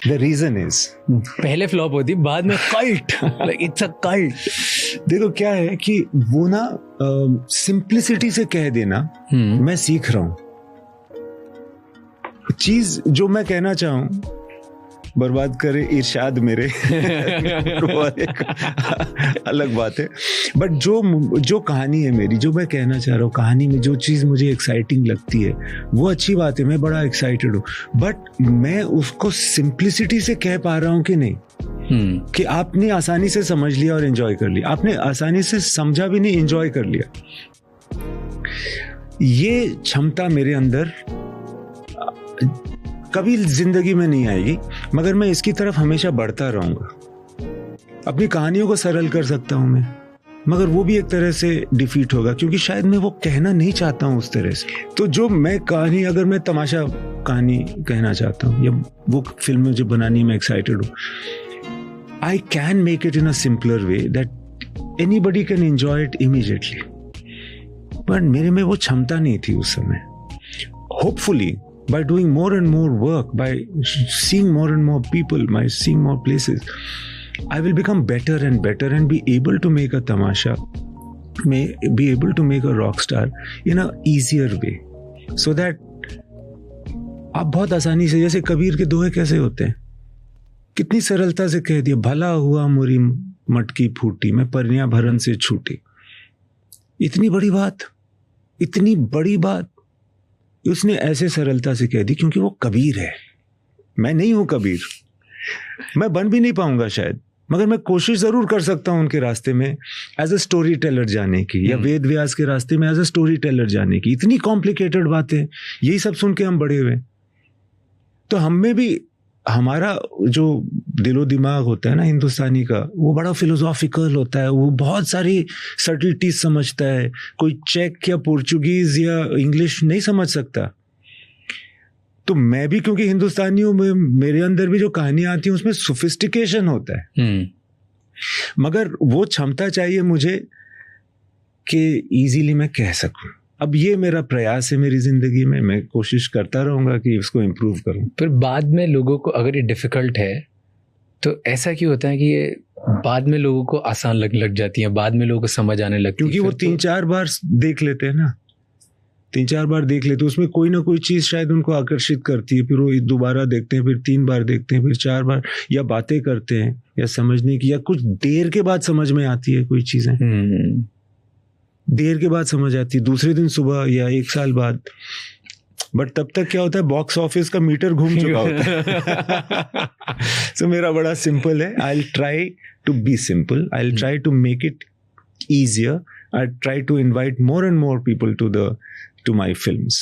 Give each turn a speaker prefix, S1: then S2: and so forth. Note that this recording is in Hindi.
S1: The reason is,
S2: पहले फ्लॉप होती, बाद में cult, like it's a cult.
S1: देखो क्या है कि वो ना सिंप्लिसिटी से कह देना मैं सीख रहा हूँ. चीज जो मैं कहना चाहूँ, बर्बाद करे इरशाद मेरे वो एक अलग बात है. बट जो कहानी है मेरी, जो मैं कहना चाह रहा हूँ, कहानी में जो चीज़ मुझे एक्साइटिंग लगती है वो अच्छी बात है, मैं बड़ा एक्साइटेड हूँ. बट मैं उसको सिंप्लिसिटी से कह पा रहा हूँ कि नहीं, कि आपने आसानी से समझ लिया और एंजॉय कर लिया. आपने आसानी से समझा भी नहीं, एंजॉय कर लिया. ये क्षमता मेरे अंदर कभी जिंदगी में नहीं आएगी, मगर मैं इसकी तरफ हमेशा बढ़ता रहूंगा. अपनी कहानियों को सरल कर सकता हूं मैं, मगर वो भी एक तरह से डिफीट होगा, क्योंकि शायद मैं वो कहना नहीं चाहता हूं उस तरह से. तो जो मैं कहानी, अगर मैं तमाशा कहानी कहना चाहता हूं या वो फिल्म मुझे बनानी में एक्साइटेड हूं, I can make it in a simpler way that anybody can enjoy it immediately. But मेरे में वो क्षमता नहीं थी उस समय. Hopefully by doing more and more work, by seeing more and more people, by seeing more places, I will become better and better and be able to make a tamasha, be able to make a rock star in a easier way, so that आप बहुत आसानी से, जैसे कबीर के दोहे कैसे होते हैं, कितनी सरलता से कह दिया, भला हुआ मोरी मटकी फूटी, मैं परनिया भरन से छूटी. इतनी बड़ी बात, इतनी बड़ी बात उसने ऐसे सरलता से कह दी, क्योंकि वो कबीर है. मैं नहीं हूं कबीर, मैं बन भी नहीं पाऊंगा शायद, मगर मैं कोशिश जरूर कर सकता हूं उनके रास्ते में एज अ स्टोरी टेलर जाने की, या वेद व्यास के रास्ते में एज अ स्टोरी टेलर जाने की. इतनी कॉम्प्लिकेटेड बातें, यही सब सुन के हम बड़े हुए. तो हम में भी हमारा जो दिलो दिमाग होता है ना हिंदुस्तानी का, वो बड़ा फिलोसॉफिकल होता है, वो बहुत सारी सटलिटीज समझता है. कोई चेक या पोर्चुगीज या इंग्लिश नहीं समझ सकता. तो मैं भी, क्योंकि हिंदुस्तानी हूं, मेरे अंदर भी जो कहानियां आती हैं उसमें सोफिस्टिकेशन होता है. मगर वो क्षमता चाहिए मुझे कि इजीली मैं कह सकूं. अब ये मेरा प्रयास है मेरी जिंदगी में, मैं कोशिश करता रहूंगा कि इसको इम्प्रूव करूं.
S2: फिर बाद में लोगों को, अगर ये डिफिकल्ट है तो ऐसा क्यों होता है कि ये बाद में लोगों को आसान लग जाती है, बाद में लोगों को समझ आने लगती है?
S1: क्योंकि वो 3-4 बार देख लेते हैं ना, 3-4 बार देख लेते, उसमें कोई ना कोई चीज शायद उनको आकर्षित करती है. फिर वो दोबारा देखते हैं, फिर 3 बार देखते हैं, फिर 4 बार, या बातें करते हैं, या समझने की, या कुछ देर के बाद समझ में आती है कोई चीजें. देर के बाद समझ आती है, दूसरे दिन सुबह या 1 साल बाद. बट तब तक क्या होता है, बॉक्स ऑफिस का मीटर घूम चुका होता है. सो मेरा बड़ा सिंपल है. I will try to be simple, I will try to make it easier. I try to invite more and more people to my films.